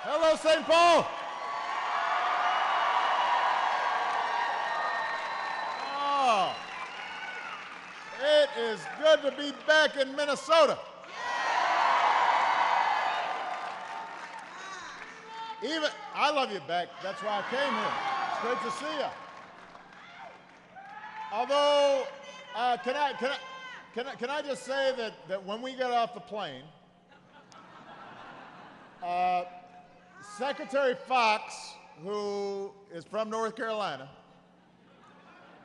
Hello, St. Paul. Oh, it is good to be back in Minnesota. I love you back. That's why I came here. It's great to see you. Although, can I just say that when we got off the plane, Secretary Fox, who is from North Carolina,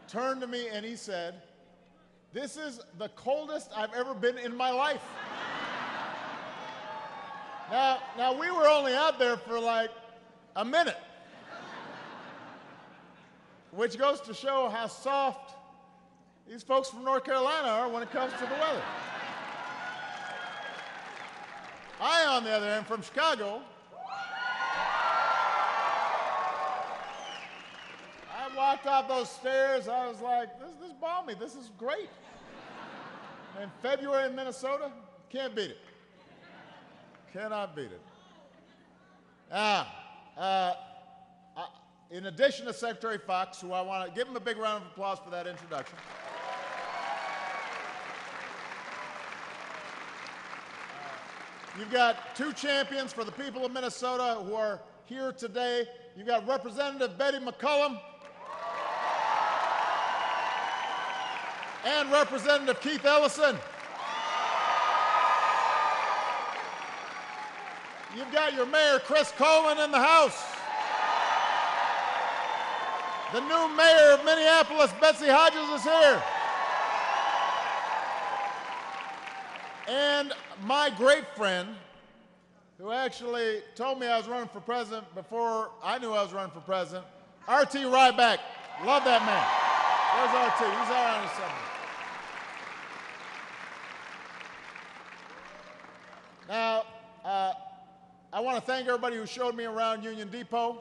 turned to me and he said, "This is the coldest I've ever been in my life." Now we were only out there for like a minute, which goes to show how soft these folks from North Carolina are when it comes to the weather. I, on the other hand, from Chicago, I walked off those stairs, I was like, this is balmy, this is great. And February in Minnesota, can't beat it. Cannot beat it. In addition to Secretary Fox, who I want to give him a big round of applause for that introduction. You've got two champions for the people of Minnesota who are here today. You've got Representative Betty McCollum and Representative Keith Ellison. You've got your mayor, Chris Coleman, in the House. The new mayor of Minneapolis, Betsy Hodges, is here. And my great friend, who actually told me I was running for president before I knew I was running for president, R.T. Ryback. Love that man. There's R.T. He's out on his somewhere. Now, I want to thank everybody who showed me around Union Depot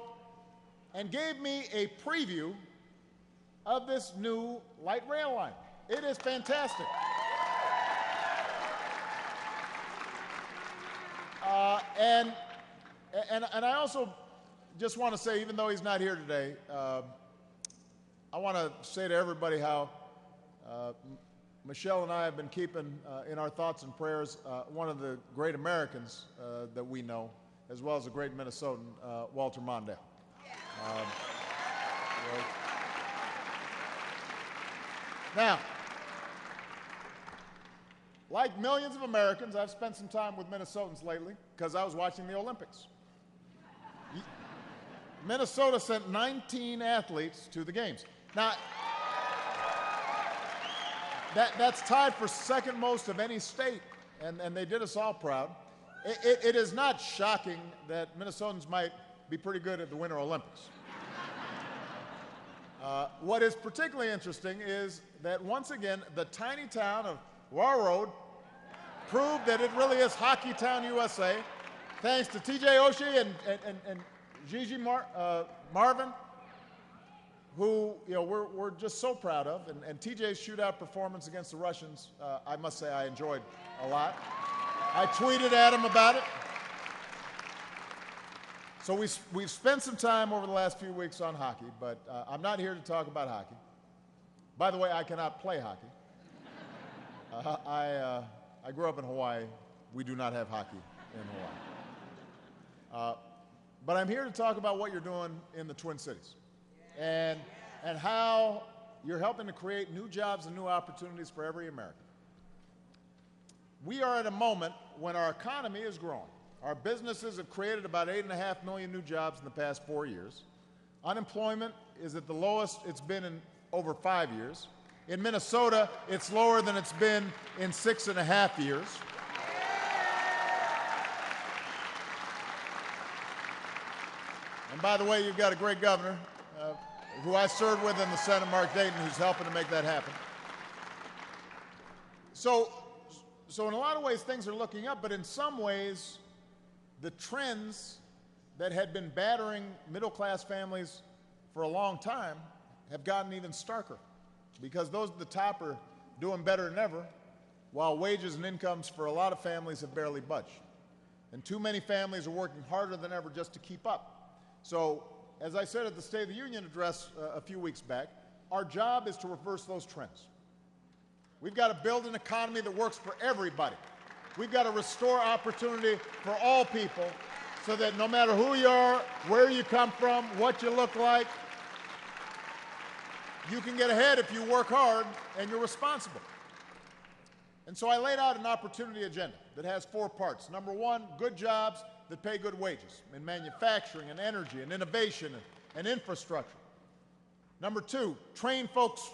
and gave me a preview of this new light rail line. It is fantastic. And I also just want to say, even though he's not here today, I want to say to everybody how Michelle and I have been keeping in our thoughts and prayers one of the great Americans that we know, as well as a great Minnesotan, Walter Mondale. Now, like millions of Americans, I've spent some time with Minnesotans lately because I was watching the Olympics. Minnesota sent 19 athletes to the games. Now, that's tied for second most of any state, and they did us all proud. It is not shocking that Minnesotans might be pretty good at the Winter Olympics. What is particularly interesting is that once again, the tiny town of Warroad proved that it really is Hockey Town, USA, thanks to TJ Oshie and Gigi Marvin, who we're just so proud of. And TJ's shootout performance against the Russians, I must say I enjoyed a lot. I tweeted at him about it. So we've spent some time over the last few weeks on hockey, but I'm not here to talk about hockey. By the way, I cannot play hockey. I grew up in Hawaii. We do not have hockey in Hawaii. But I'm here to talk about what you're doing in the Twin Cities and how you're helping to create new jobs and new opportunities for every American. We are at a moment when our economy is growing. Our businesses have created about 8.5 million new jobs in the past 4 years. Unemployment is at the lowest it's been in over 5 years. In Minnesota, it's lower than it's been in 6.5 years. And by the way, you've got a great governor who I served with in the Senate, Mark Dayton, who's helping to make that happen. So in a lot of ways, things are looking up, but in some ways, the trends that had been battering middle-class families for a long time have gotten even starker, because those at the top are doing better than ever, while wages and incomes for a lot of families have barely budged. And too many families are working harder than ever just to keep up. So, as I said at the State of the Union address a few weeks back, our job is to reverse those trends. We've got to build an economy that works for everybody. We've got to restore opportunity for all people so that no matter who you are, where you come from, what you look like, you can get ahead if you work hard and you're responsible. And so I laid out an opportunity agenda that has 4 parts. Number 1, good jobs that pay good wages in manufacturing and energy and innovation and infrastructure. Number 2, train folks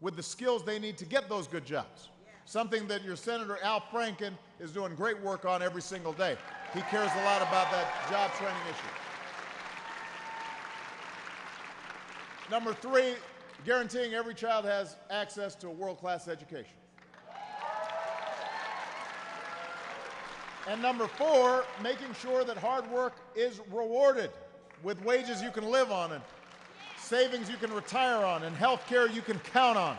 with the skills they need to get those good jobs. Something that your Senator Al Franken is doing great work on every single day. He cares a lot about that job training issue. Number 3, guaranteeing every child has access to a world-class education. And number 4, making sure that hard work is rewarded with wages you can live on and savings you can retire on and health care you can count on.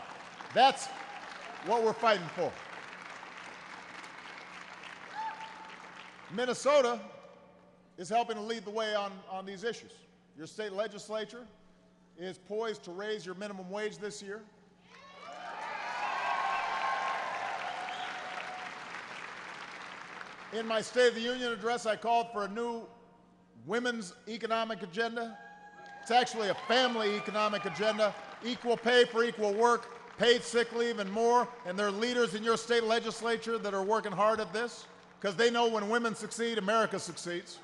That's what we're fighting for. Minnesota is helping to lead the way on these issues. Your state legislature is poised to raise your minimum wage this year. In my State of the Union address, I called for a new women's economic agenda. It's actually a family economic agenda, equal pay for equal work, paid sick leave and more, and there are leaders in your state legislature that are working hard at this because they know when women succeed, America succeeds.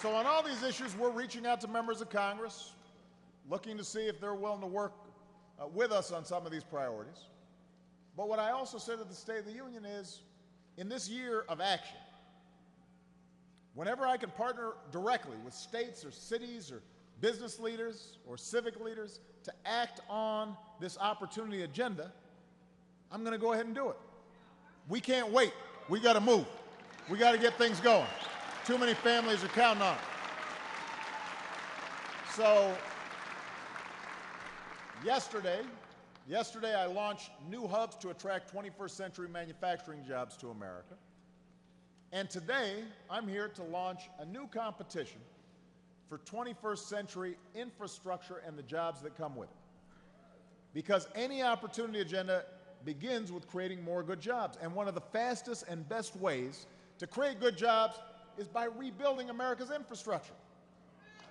So on all these issues, we're reaching out to members of Congress, looking to see if they're willing to work with us on some of these priorities. But what I also said at the State of the Union is, in this year of action, whenever I can partner directly with states or cities or business leaders or civic leaders to act on this opportunity agenda, I'm going to go ahead and do it. We can't wait. We got to move. We got to get things going. Too many families are counting on it. So, Yesterday, I launched new hubs to attract 21st century manufacturing jobs to America. And today, I'm here to launch a new competition for 21st century infrastructure and the jobs that come with it. Because any opportunity agenda begins with creating more good jobs. And one of the fastest and best ways to create good jobs is by rebuilding America's infrastructure.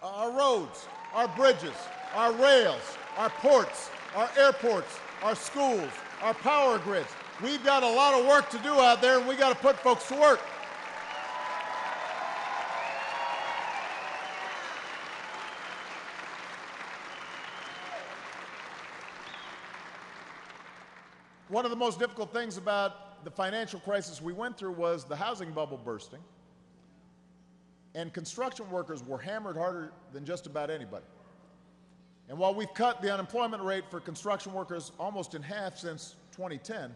Our roads, our bridges, our rails, our ports, our airports, our schools, our power grids. We've got a lot of work to do out there, and we got to put folks to work. One of the most difficult things about the financial crisis we went through was the housing bubble bursting, and construction workers were hammered harder than just about anybody. And while we've cut the unemployment rate for construction workers almost in half since 2010,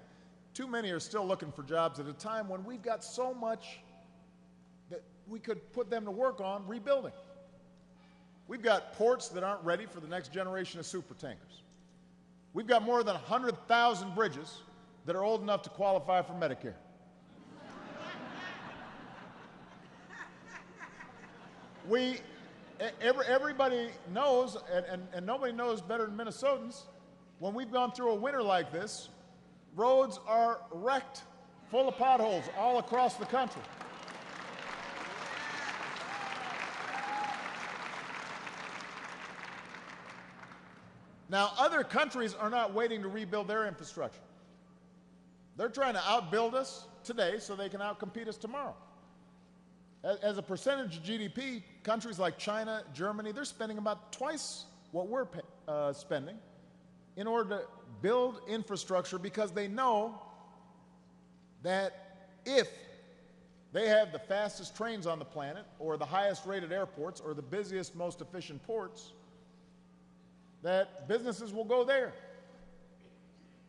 too many are still looking for jobs at a time when we've got so much that we could put them to work on rebuilding. We've got ports that aren't ready for the next generation of supertankers. We've got more than 100,000 bridges that are old enough to qualify for Medicare. Everybody knows, and nobody knows better than Minnesotans, when we've gone through a winter like this, roads are wrecked, full of potholes all across the country. Now, other countries are not waiting to rebuild their infrastructure. They're trying to outbuild us today so they can outcompete us tomorrow. As a percentage of GDP, countries like China, Germany, they're spending about twice what we're spending in order to build infrastructure because they know that if they have the fastest trains on the planet or the highest rated airports or the busiest, most efficient ports, that businesses will go there.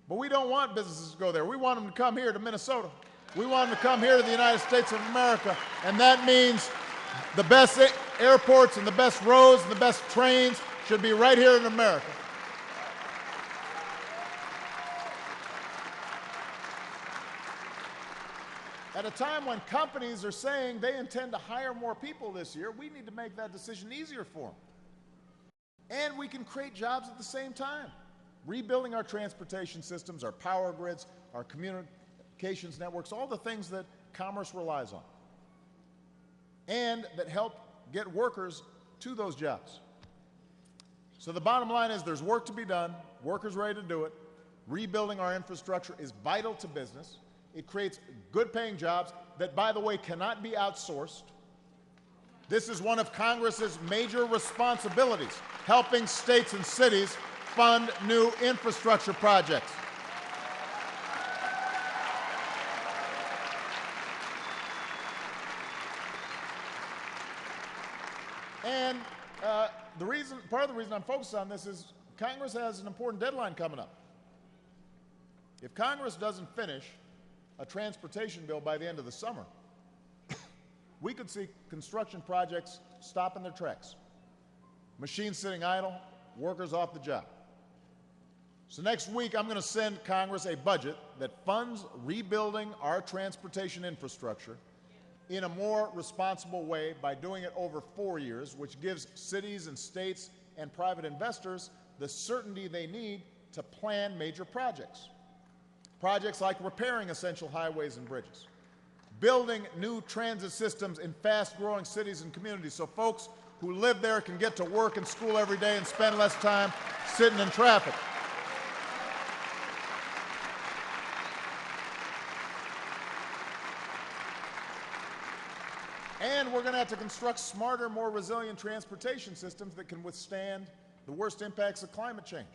But we don't want businesses to go there. We want them to come here to Minnesota. We want them to come here to the United States of America, and that means the best airports and the best roads and the best trains should be right here in America. At a time when companies are saying they intend to hire more people this year, we need to make that decision easier for them. And we can create jobs at the same time. Rebuilding our transportation systems, our power grids, our communications networks, all the things that commerce relies on, and that help get workers to those jobs. So the bottom line is there's work to be done, workers ready to do it. Rebuilding our infrastructure is vital to business. It creates good-paying jobs that, by the way, cannot be outsourced. This is one of Congress's major responsibilities, helping states and cities fund new infrastructure projects. And part of the reason I'm focused on this is Congress has an important deadline coming up. If Congress doesn't finish a transportation bill by the end of the summer, we could see construction projects stop in their tracks. Machines sitting idle, workers off the job. So next week, I'm going to send Congress a budget that funds rebuilding our transportation infrastructure in a more responsible way by doing it over 4 years, which gives cities and states and private investors the certainty they need to plan major projects. Projects like repairing essential highways and bridges, building new transit systems in fast-growing cities and communities so folks who live there can get to work and school every day and spend less time sitting in traffic. And we're going to have to construct smarter, more resilient transportation systems that can withstand the worst impacts of climate change,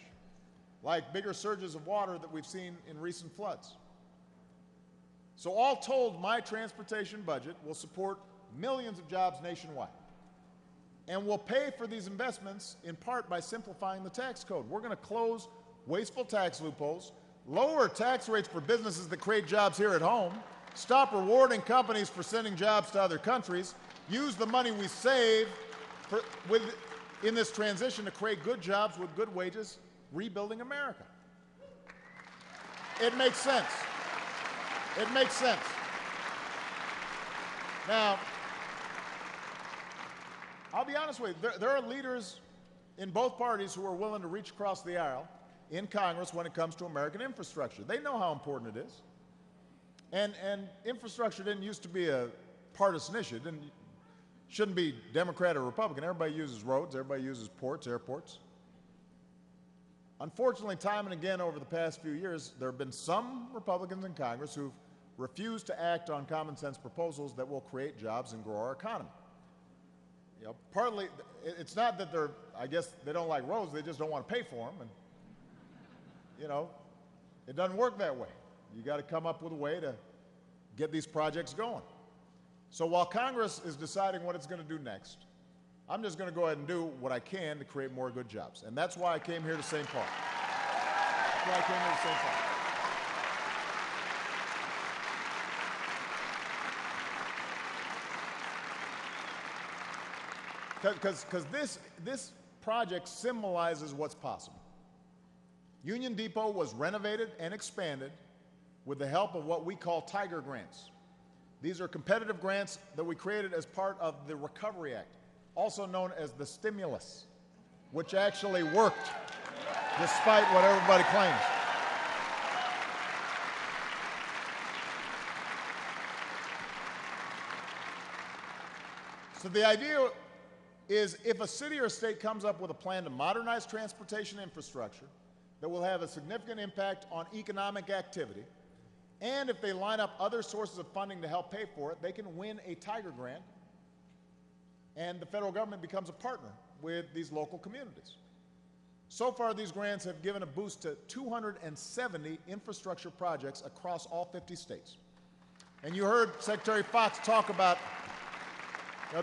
like bigger surges of water that we've seen in recent floods. So all told, my transportation budget will support millions of jobs nationwide. And we'll pay for these investments in part by simplifying the tax code. We're going to close wasteful tax loopholes, lower tax rates for businesses that create jobs here at home, stop rewarding companies for sending jobs to other countries, use the money we save in this transition to create good jobs with good wages, rebuilding America. It makes sense. It makes sense. Now, I'll be honest with you, there are leaders in both parties who are willing to reach across the aisle in Congress when it comes to American infrastructure. They know how important it is. And infrastructure didn't used to be a partisan issue. It shouldn't be Democrat or Republican. Everybody uses roads, everybody uses ports, airports. Unfortunately, time and again over the past few years, there have been some Republicans in Congress who've refused to act on common sense proposals that will create jobs and grow our economy. You know, partly, it's not that I guess they don't like roads, they just don't want to pay for them. And, you know, it doesn't work that way. You got to come up with a way to get these projects going. So while Congress is deciding what it's going to do next, I'm just going to go ahead and do what I can to create more good jobs. And that's why I came here to St. Paul. That's why I came here to St. Paul. Because this project symbolizes what's possible. Union Depot was renovated and expanded with the help of what we call Tiger Grants. These are competitive grants that we created as part of the Recovery Act, also known as the stimulus, which actually worked despite what everybody claims. So the idea is if a city or state comes up with a plan to modernize transportation infrastructure that will have a significant impact on economic activity, and if they line up other sources of funding to help pay for it, they can win a Tiger Grant, and the federal government becomes a partner with these local communities. So far, these grants have given a boost to 270 infrastructure projects across all 50 states. And you heard Secretary Fox talk about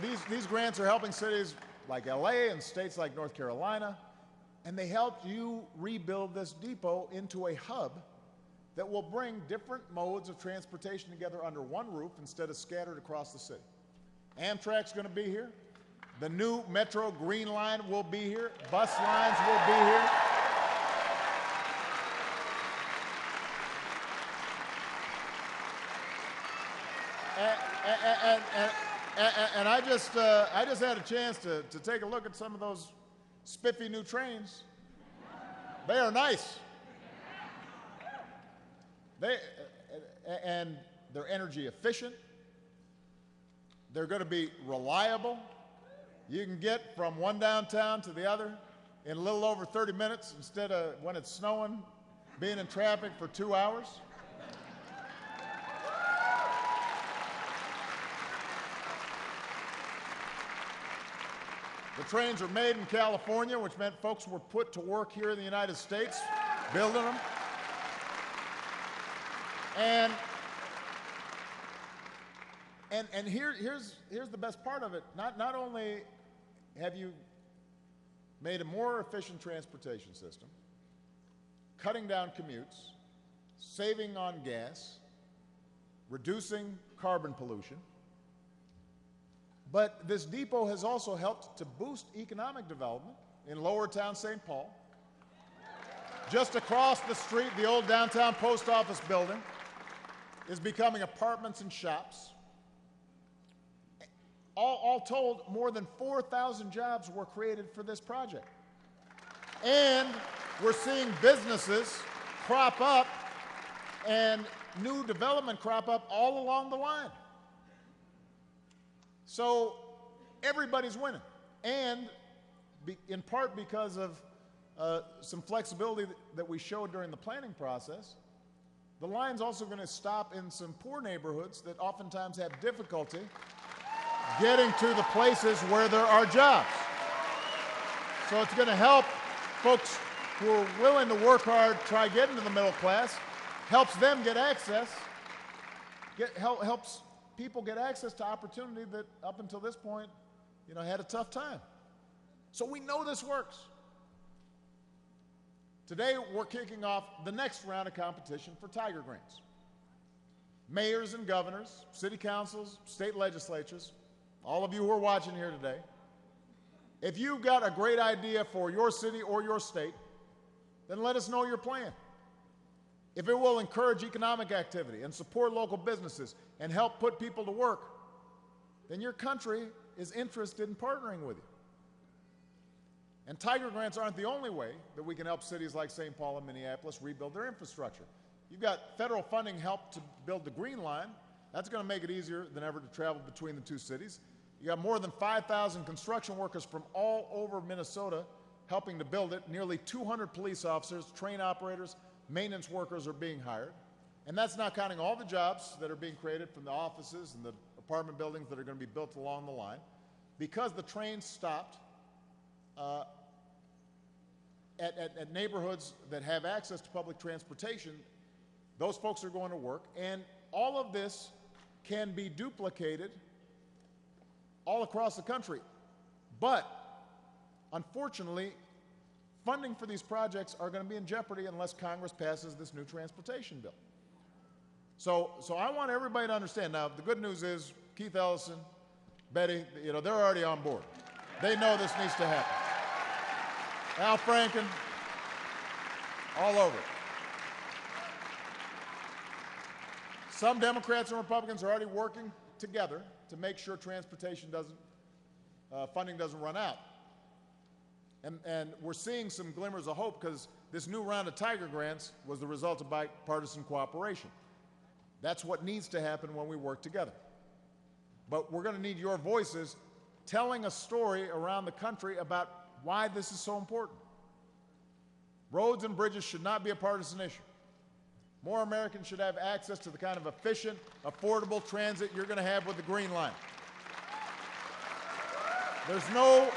these grants are helping cities like LA and states like North Carolina, and they helped you rebuild this depot into a hub that will bring different modes of transportation together under one roof instead of scattered across the city. Amtrak's going to be here. The new Metro Green Line will be here. Bus lines will be here. And I just had a chance to take a look at some of those spiffy new trains. They are nice. And they're energy efficient. They're going to be reliable. You can get from one downtown to the other in a little over 30 minutes instead of, when it's snowing, being in traffic for 2 hours. The trains are made in California, which meant folks were put to work here in the United States building them. And here's the best part of it. Not only have you made a more efficient transportation system, cutting down commutes, saving on gas, reducing carbon pollution, but this depot has also helped to boost economic development in Lower Town St. Paul. Just across the street, the old downtown post office building is becoming apartments and shops. All told, more than 4,000 jobs were created for this project. And we're seeing businesses crop up and new development crop up all along the line. So everybody's winning. And in part because of some flexibility that we showed during the planning process, the line's also going to stop in some poor neighborhoods that oftentimes have difficulty getting to the places where there are jobs. So it's going to help folks who are willing to work hard, try getting to the middle class, helps them get access, helps people get access to opportunity that up until this point, had a tough time. So we know this works. Today, we're kicking off the next round of competition for Tiger Grants. Mayors and governors, city councils, state legislatures, all of you who are watching here today, if you've got a great idea for your city or your state, then let us know your plan. If it will encourage economic activity and support local businesses and help put people to work, then your country is interested in partnering with you. And Tiger Grants aren't the only way that we can help cities like St. Paul and Minneapolis rebuild their infrastructure. You've got federal funding help to build the Green Line. That's going to make it easier than ever to travel between the two cities. You got more than 5,000 construction workers from all over Minnesota helping to build it. Nearly 200 police officers, train operators, maintenance workers are being hired. And that's not counting all the jobs that are being created from the offices and the apartment buildings that are going to be built along the line. Because the trains stopped at neighborhoods that have access to public transportation, those folks are going to work. And all of this can be duplicated all across the country. But unfortunately, funding for these projects are going to be in jeopardy unless Congress passes this new transportation bill. So I want everybody to understand. Now, the good news is Keith Ellison, Betty, they're already on board. They know this needs to happen. Al Franken, all over it. Some Democrats and Republicans are already working together to make sure transportation funding doesn't run out. And we're seeing some glimmers of hope because this new round of Tiger Grants was the result of bipartisan cooperation. That's what needs to happen when we work together. But we're going to need your voices telling a story around the country about why this is so important. Roads and bridges should not be a partisan issue. More Americans should have access to the kind of efficient, affordable transit you're going to have with the Green Line. There's no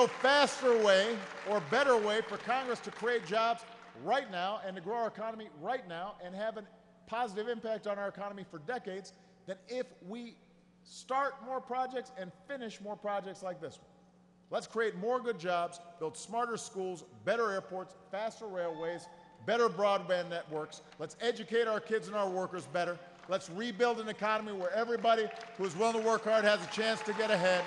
faster way or better way for Congress to create jobs right now and to grow our economy right now and have a positive impact on our economy for decades than if we start more projects and finish more projects like this one. Let's create more good jobs, build smarter schools, better airports, faster railways, better broadband networks. Let's educate our kids and our workers better. Let's rebuild an economy where everybody who is willing to work hard has a chance to get ahead.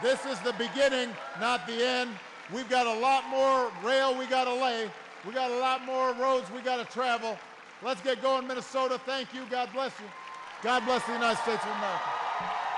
This is the beginning, not the end. We've got a lot more rail we got to lay. We got a lot more roads we got to travel. Let's get going, Minnesota. Thank you. God bless you. God bless the United States of America.